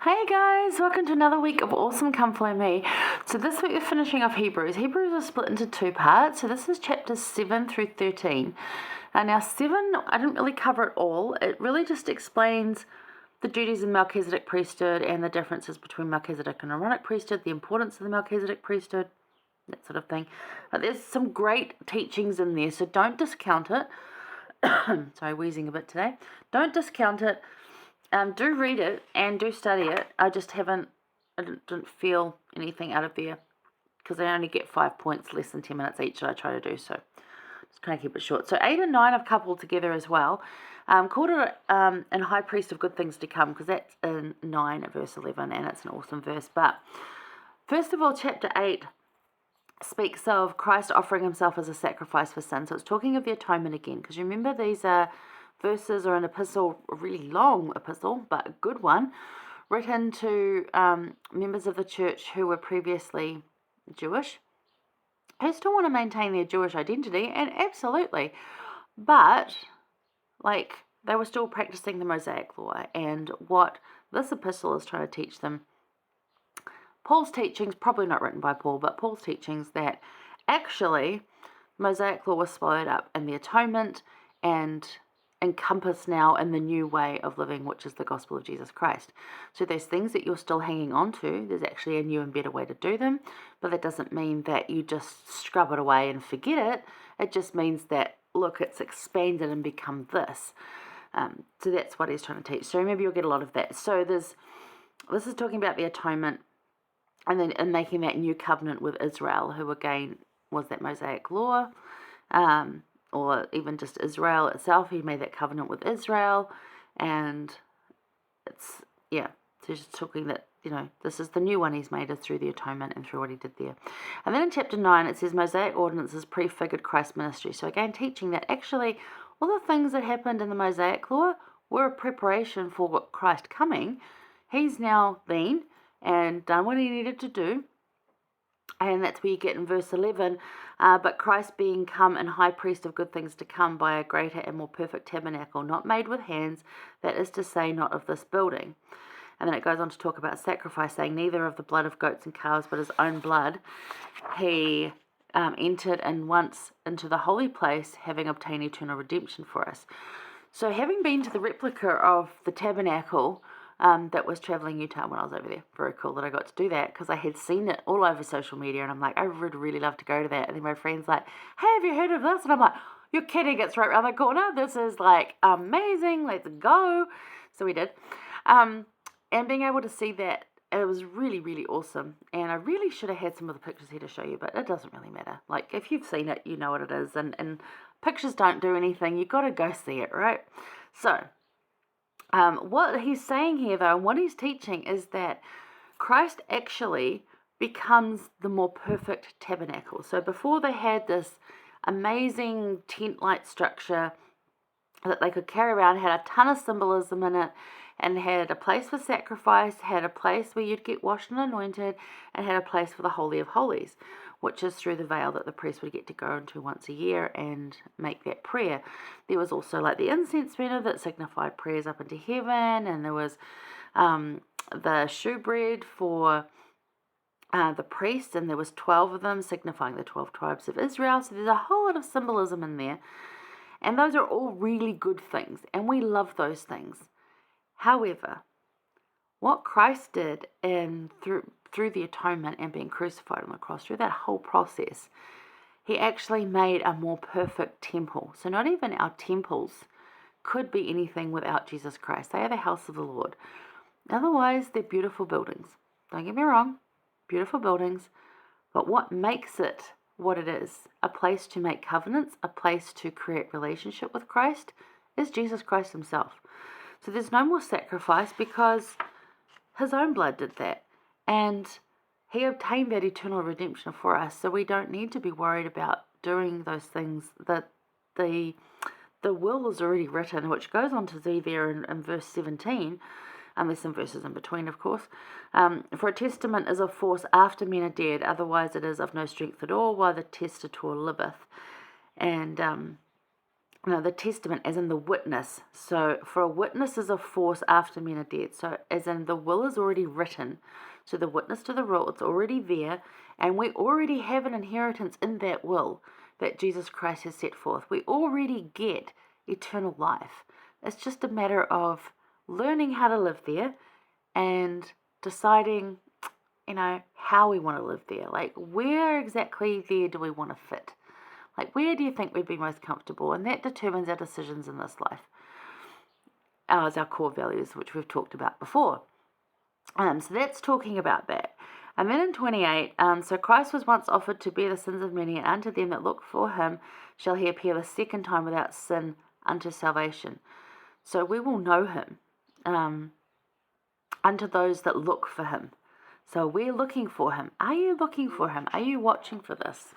Hey guys, welcome to another week of Awesome Come Follow Me. So this week we're finishing off Hebrews. Hebrews are split into two parts. So this is chapters 7 through 13. Now 7, I didn't really cover it all. It really just explains the duties of Melchizedek priesthood and the differences between Melchizedek and Aaronic priesthood, the importance of the Melchizedek priesthood, that sort of thing. But there's some great teachings in there, so don't discount it. Sorry, wheezing a bit today. Don't discount it. Do read it and do study it. I didn't feel anything out of there because I only get 5 points, less than 10 minutes each that I try to do, so just kind of keep it short. So 8 and 9 I've coupled together as well. Called it an high priest of good things to come, because that's in 9 at verse 11 and it's an awesome verse. But first of all, chapter 8 speaks of Christ offering himself as a sacrifice for sin. So it's talking of the atonement again, because remember these are verses or an epistle, a really long epistle, but a good one, written to members of the church who were previously Jewish, who still want to maintain their Jewish identity, and absolutely, but they were still practicing the Mosaic law. And what this epistle is trying to teach them, Paul's teachings, probably not written by Paul, but Paul's teachings, that actually Mosaic law was swallowed up in the atonement and encompassed now in the new way of living, which is the gospel of Jesus Christ. So there's things that you're still hanging on to. There's actually a new and better way to do them, but that doesn't mean that you just scrub it away and forget it. It just means that, look, it's expanded and become this. So that's what he's trying to teach. So maybe you'll get a lot of that. So this is talking about the atonement and making that new covenant with Israel, who again was that Mosaic law, or even just Israel itself. He made that covenant with Israel, and so just talking that, this is the new one he's made, is through the atonement and through what he did there. And then in chapter 9, it says Mosaic ordinances prefigured Christ's ministry. So again, teaching that actually all the things that happened in the Mosaic law were a preparation for Christ coming. He's now been and done what he needed to do. And that's where you get in verse 11, but Christ being come and high priest of good things to come by a greater and more perfect tabernacle, not made with hands, that is to say, not of this building. And then it goes on to talk about sacrifice, saying, neither of the blood of goats and calves, but his own blood, he entered and once into the holy place, having obtained eternal redemption for us. So having been to the replica of the tabernacle, that was traveling Utah when I was over there. Very cool that I got to do that, because I had seen it all over social media, and I'm like, I would really love to go to that. And then my friend's like, hey, have you heard of this? And I'm like, you're kidding, it's right around the corner. This is amazing, let's go. So we did. And being able to see that, it was really, really awesome. And I really should have had some of the pictures here to show you, but it doesn't really matter. If you've seen it, you know what it is. And pictures don't do anything. You've got to go see it, right? So what he's saying here, though, and what he's teaching, is that Christ actually becomes the more perfect tabernacle. So before they had this amazing tent-like structure that they could carry around, had a ton of symbolism in it, and had a place for sacrifice, had a place where you'd get washed and anointed, and had a place for the Holy of Holies, which is through the veil that the priest would get to go into once a year and make that prayer. There was also the incense burner that signified prayers up into heaven, and there was the shewbread for the priests, and there was 12 of them signifying the 12 tribes of Israel. So there's a whole lot of symbolism in there, and those are all really good things, and we love those things. However, what Christ did through the atonement and being crucified on the cross, through that whole process, he actually made a more perfect temple. So not even our temples could be anything without Jesus Christ. They are the house of the Lord. Otherwise, they're beautiful buildings. Don't get me wrong, beautiful buildings. But what makes it what it is, a place to make covenants, a place to create relationship with Christ, is Jesus Christ himself. So there's no more sacrifice, because his own blood did that. And he obtained that eternal redemption for us. So we don't need to be worried about doing those things that the will is already written, which goes on to see there in verse 17. And there's some verses in between, of course. For a testament is of force after men are dead, otherwise it is of no strength at all, while the testator liveth. And No, the testament as in the witness. So for a witness is a force after men are dead. So as in the will is already written. So the witness to the will, it's already there. And we already have an inheritance in that will that Jesus Christ has set forth. We already get eternal life. It's just a matter of learning how to live there and deciding, how we want to live there. Like, where exactly there do we want to fit? Like, where do you think we'd be most comfortable? And that determines our decisions in this life. As our core values, which we've talked about before. So that's talking about that. And then in 28, so Christ was once offered to bear the sins of many, and unto them that look for him shall he appear the second time without sin unto salvation. So we will know him unto those that look for him. So we're looking for him. Are you looking for him? Are you watching for this?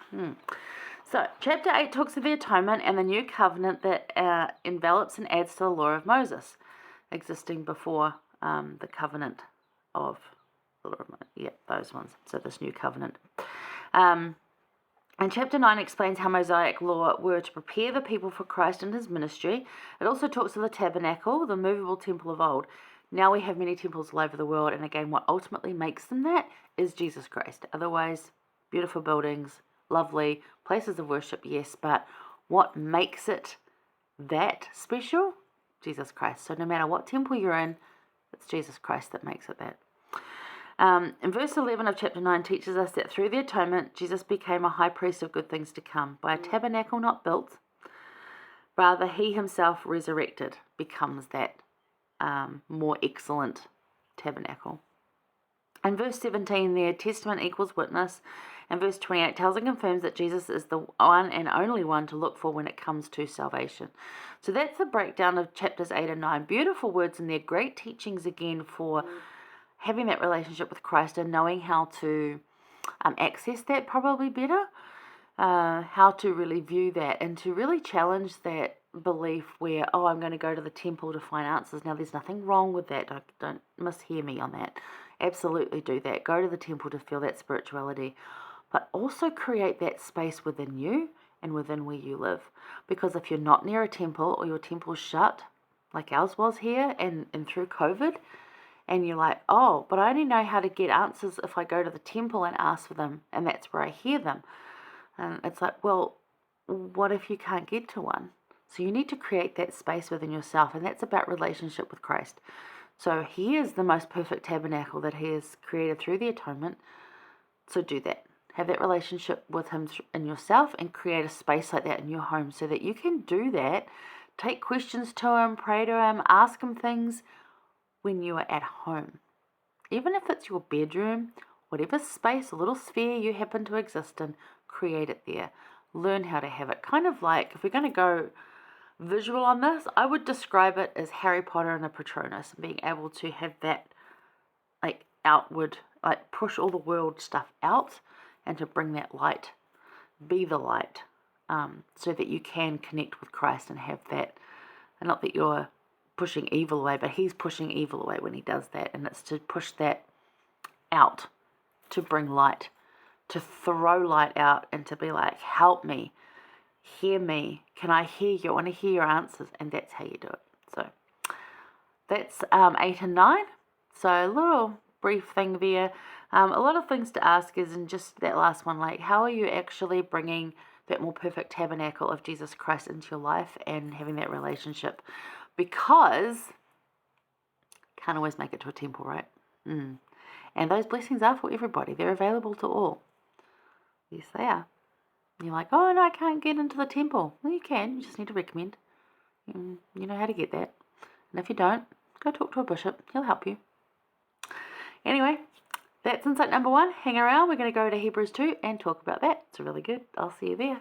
So, chapter 8 talks of the atonement and the new covenant that envelops and adds to the law of Moses, existing before the covenant of the law of Moses. Yeah, those ones. So, this new covenant. And chapter 9 explains how mosaic law were to prepare the people for Christ and his ministry. It also talks of the tabernacle, the movable temple of old. Now we have many temples all over the world, and again, what ultimately makes them that is Jesus Christ. Otherwise, beautiful buildings, lovely places of worship, yes, but what makes it that special? Jesus Christ. So no matter what temple you're in, it's Jesus Christ that makes it that. In verse 11 of chapter 9 teaches us that through the atonement, Jesus became a high priest of good things to come. By a tabernacle not built, rather he himself resurrected becomes that more excellent tabernacle. In verse 17 there, testament equals witness. And verse 28 tells and confirms that Jesus is the one and only one to look for when it comes to salvation. So that's the breakdown of chapters 8 and 9. Beautiful words in there, great teachings again for having that relationship with Christ and knowing how to access that probably better, how to really view that and to really challenge that belief where, I'm going to go to the temple to find answers. Now, there's nothing wrong with that. Don't mishear me on that. Absolutely do that. Go to the temple to feel that spirituality. But also create that space within you and within where you live. Because if you're not near a temple or your temple's shut, like ours was here and through COVID, and you're like, but I only know how to get answers if I go to the temple and ask for them, and that's where I hear them. And it's like, well, what if you can't get to one? So you need to create that space within yourself, and that's about relationship with Christ. So he is the most perfect tabernacle that he has created through the atonement. So do that. Have that relationship with him in yourself and create a space like that in your home so that you can do that. Take questions to him, pray to him, ask him things when you are at home. Even if it's your bedroom, whatever space, a little sphere you happen to exist in, create it there. Learn how to have it. Kind of like, if we're going to go visual on this, I would describe it as Harry Potter and a Patronus, and being able to have that like outward, like push all the world stuff out and to bring that light, be the light, so that you can connect with Christ and have that, and not that you're pushing evil away, but he's pushing evil away when he does that, and it's to push that out, to bring light, to throw light out and to be like, help me, hear me, can I hear you, I want to hear your answers, and that's how you do it. So that's 8 and 9, so a little brief thing there. A lot of things to ask is in just that last one, like how are you actually bringing that more perfect tabernacle of Jesus Christ into your life and having that relationship, because can't always make it to a temple, right? And those blessings are for everybody. They're available to all. Yes, they are. You're like, no, I can't get into the temple. Well, you can. You just need to recommend. You know how to get that. And if you don't, go talk to a bishop. He'll help you. Anyway, that's insight number 1. Hang around. We're going to go to Hebrews 2 and talk about that. It's really good. I'll see you there.